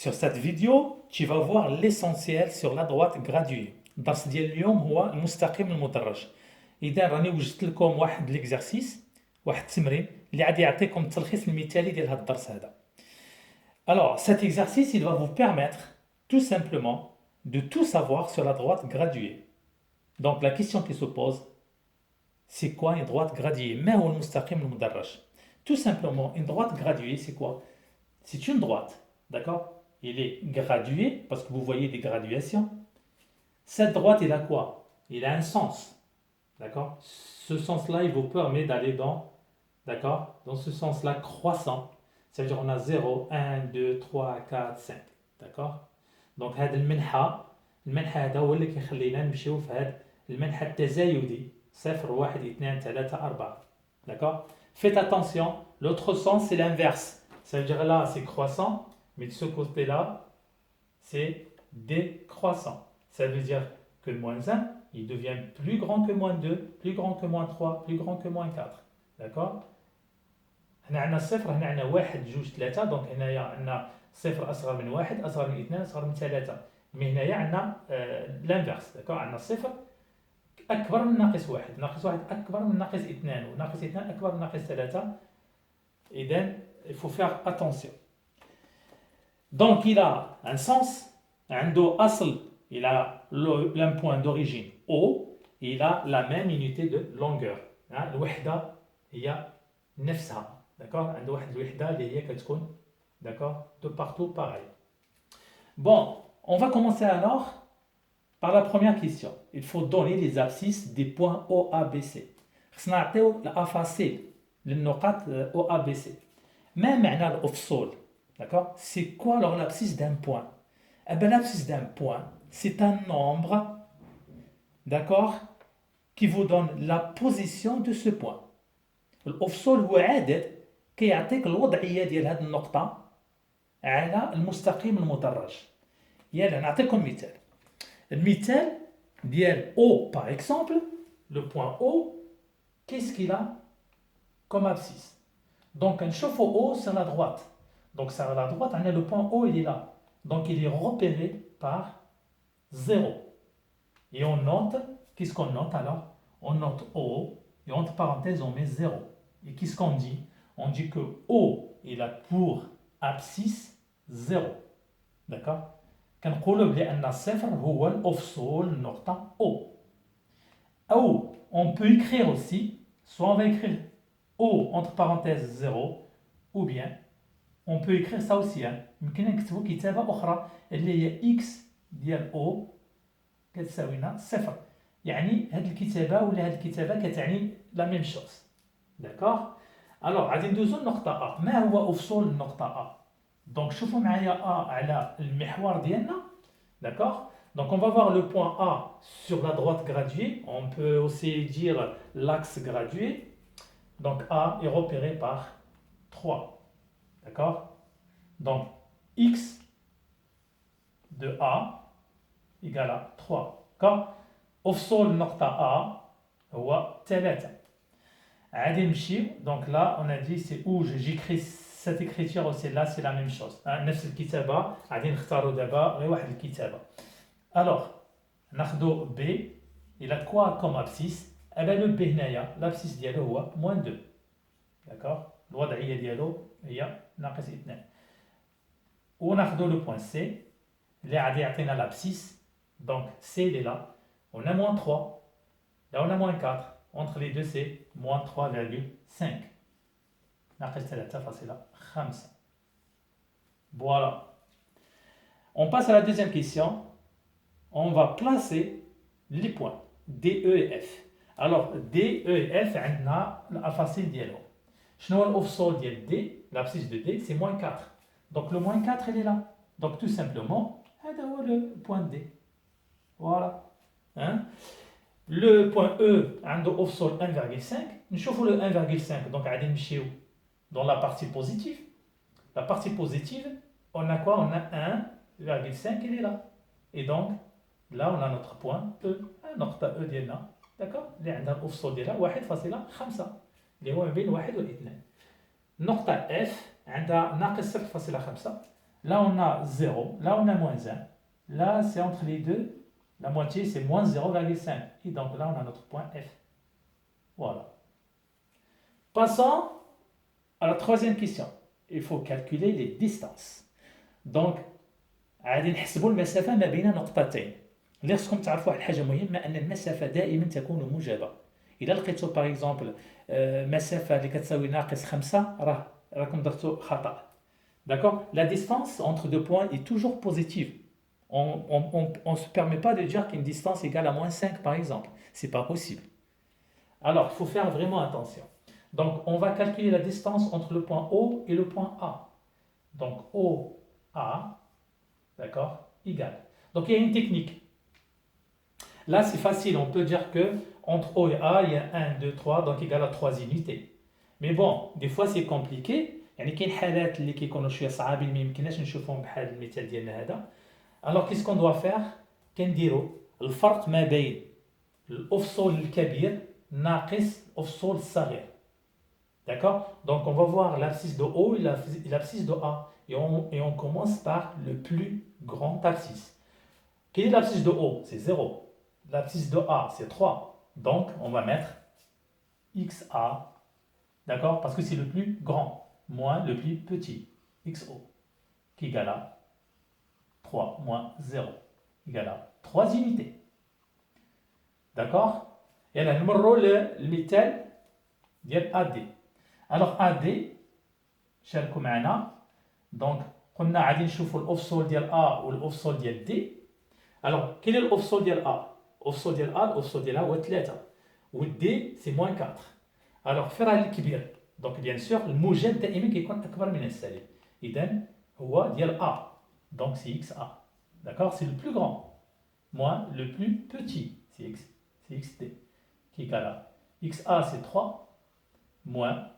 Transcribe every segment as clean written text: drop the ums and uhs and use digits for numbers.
Sur cette vidéo, tu vas voir l'essentiel sur la droite graduée. الدرس ديال اليوم هو المستقيم المدرج. إذا راني وجدت لكم واحد ليكزارسيس، واحد التمرين اللي غادي يعطيكم التلخيص المثالي ديال هذا الدرس هذا. Alors, cet exercice, il va vous permettre tout simplement de tout savoir sur la droite graduée. Donc, la question qui se pose, c'est quoi une droite graduée? ما هو المستقيم المدرج? Tout simplement, une droite graduée, c'est quoi? C'est une droite, d'accord? Il est gradué, parce que vous voyez des graduations. Cette droite, il a quoi? Il a un sens, d'accord? Ce sens-là, il vous permet d'aller dans, d'accord? Dans ce sens-là croissant. Ça veut dire on a 0, 1, 2, 3, 4, 5, d'accord? Donc هذا المنحى هذا هو اللي كيخلينا نمشيو في هذا المنحى التزايدي 0 1 2 3 4. D'accord? Faites attention, l'autre sens c'est l'inverse. Ça veut dire là c'est croissant, mais de ce côté-là c'est décroissant. Ça veut dire que moins 1 il devient plus grand que moins 2, plus grand que moins 3, plus grand que moins 4. D'accord? هنا عندنا صفر، هنا عندنا واحد جوج ثلاثة، دونك هنايا عندنا صفر أصغر من واحد، أصغر من اثنين، أصغر من ثلاثة. مي هنايا عندنا لانفيرس، داكوغ، عندنا صفر أكبر من ناقص واحد، ناقص واحد أكبر من ناقص اثنان، وناقص اثنان أكبر من ناقص ثلاثة. إذن il faut faire attention. Donc il a un sens، عنده أصل، il a un point d'origine O، il a la même unité de longueur. الوحدة هي نفسها. D'accord? عنده واحد الوحدة اللي هي كتكون d'accord de partout pareil. Bon, on va commencer alors par la première question. Il faut donner les abscisses des points O, A, B, C. خصنا نعطيو الأفاصيل للنقاط O, A, B, C. ما معنى الأفصول؟ D'accord? C'est quoi alors l'abscisse d'un point? Eh bien, l'abscisse d'un point, c'est un nombre, d'accord, qui vous donne la position de ce point. الأفصول هو عدد كيعطيك الوضعيه ديال هذه النقطه على المستقيم المدرج. يلا نعطيكم مثال. المثال ديال O par exemple, le point O, qu'est-ce qu'il a comme abscisse? Donc نشوفوا O sur la droite. Donc sur la droite, on a le point O, il est là. Donc il est repéré par 0. Et on note, qu'est-ce qu'on note alors? On note O et entre parenthèses on met 0. Et qu'est-ce qu'on dit? On dit que O il a pour abscisse 0. D'accord? كنقولوا بأن الصفر هو الأفصول النقطة O. أو on peut écrire aussi, soit on va écrire O entre parenthèses 0, ou bien on peut écrire ça aussi. يمكن نكتبوا كتابة أخرى اللي هي X ديال O كتساوي لنا صفر. يعني هذه الكتابة ولا هذه الكتابة كتعني لا ميم شوز. D'accord? Alors غادي ندوزو للنقطة A. ما هو أفصول النقطة A؟ Donc شوفوا معايا A على المحور ديالنا. D'accord? Donc on va voir le point A sur la droite graduée. On peut aussi dire l'axe gradué. Donc A est repéré par 3. D'accord? Donc X de A égale à 3. D'accord? أفصول النقطة A هو 3. Donc là, on a dit c'est où j'écris cette écriture ou celle-là, c'est la même chose. نفس الكتابة، غادي نختاروا دابا غير واحد الكتابة. Alors, ناخذوا B, il a quoi comme abscisse? Eh bien le B هنايا l'abscisse ديالو هو moins 2. D'accord? الوضعية ديالو هي ناقص 2. وناخذوا le point C اللي غادي يعطينا l'abscisse. Donc C il est là. On a moins 3. Là on a moins 4. Entre les deux, c'est moins 3,5. Voilà. On passe à la deuxième question. On va placer les points D, E et F. Alors, D, E et F, on a l'afacile dialogue. شنو هو الأفصول ديال D? L'abscisse de D, c'est moins 4. Donc le moins 4, il est là. Donc tout simplement, هذا هو le point D. Voilà. Hein? Le point E عنده أفصول 1,5. نشوفوا le 1,5. Donc غادي نمشيو dans la partie positive. La partie positive, on a quoi? On a 1,5, il est là. Et donc là on a notre point E. نقطة E ديالنا. d'accord? اللي عندها الأفصول ديالها 1,5 اللي هو ما بين 1 و 2. النقطة F عندها ناقص 0,5. Là, on a 0. Là, on a moins 1. Là, c'est entre les deux. La moitié, c'est moins 0,5. Et donc là, on a notre point F. Voilà. Passons à la troisième question. Il faut calculer les distances. Donc, غادي نحسبوا المسافة ما بين نقطتين. اللي خصكم تعرفوا واحد الحاجة مهمة أن المسافة دائما تكون موجبة. إذا لقيتوا باغ اكزومبل مسافة اللي كتساوي ناقص 5 راكم درتوا خطأ. D'accord? La distance entre deux points est toujours positive. On ne se permet pas de dire qu'une distance égale à moins 5 par exemple. C'est pas possible. Alors, il faut faire vraiment attention. Donc, on va calculer la distance entre le point O et le point A. Donc, OA, d'accord, égal. Donc, il y a une technique. Là, c'est facile. On peut dire que entre O et A, il y a 1, 2, 3, donc égal à 3 unités. Mais bon, des fois, c'est compliqué. يعني كاين حالات اللي كيكونوا شويه صعابين ما يمكنناش نشوفهم بحال المثال ديالنا هذا. Alors, qu'est-ce qu'on doit faire? كنديروا الفرق ما بين الأفصول الكبير ناقص الأفصول الصغير. D'accord? Donc, on va voir l'abscisse de O et l'abscisse de A. Et on commence par le plus grand abscisse. Quelle est l'abscisse de O? C'est 0. L'abscisse de A, c'est 3. Donc, on va mettre XA. D'accord? Parce que c'est le plus grand moins le plus petit. XO. Qui égale à 3 moins 0. Égale à 3 unités. D'accord? Et là, nous avons le مثال ديال AD. Alors AD شاركوا معنا. Donc قلنا غادي نشوفوا الأفصول ديال A والأفصول ديال D. Alors quel est الأفصول ديال A? الأفصول ديال A الأفصول ديالها هو 3 و D c'est moins 4. Alors فين راه الكبير؟ Donc bien sûr الموجب دائما كيكون أكبر من السالب. إذا هو ديال A. Donc c'est XA. D'accord? C'est le plus grand. Moins le plus petit. C'est XD. Qui est égal à XA c'est 3 moins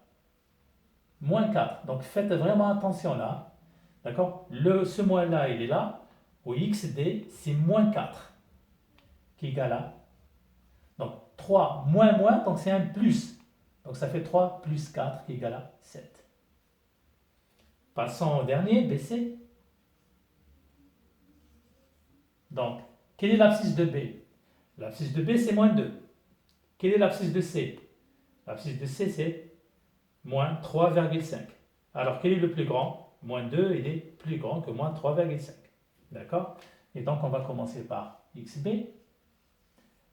4. Donc faites vraiment attention là. D'accord? Ce moins là il est là. Au XD c'est moins 4. Qui est égal à. Donc 3 moins, donc c'est un plus. Donc ça fait 3 plus 4 qui est égal à 7. Passons au dernier, BC. Donc, quelle est l'abscisse de B? L'abscisse de B, c'est moins 2. Quelle est l'abscisse de C? L'abscisse de C, c'est moins 3,5. Alors, quel est le plus grand? Moins 2, il est plus grand que moins 3,5. D'accord? Et donc, on va commencer par XB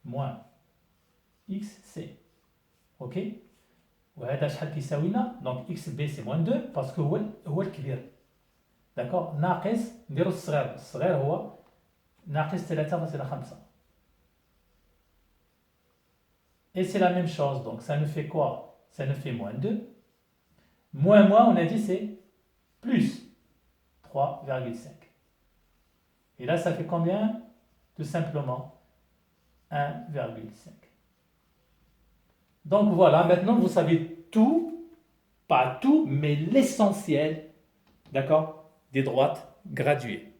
moins XC. OK? وهذا شحال كيساوي لنا؟ donc XB c'est moins 2 parce que هو الكبير. d'accord ناقص نديرو الصغير هو ناقص 3.5. Et c'est la même chose, donc ça nous fait quoi? Ça nous fait moins 2. Moins, on a dit c'est plus 3,5. Et là, ça fait combien? Tout simplement 1,5. Donc voilà, maintenant vous savez tout, pas tout, mais l'essentiel, d'accord, des droites graduées.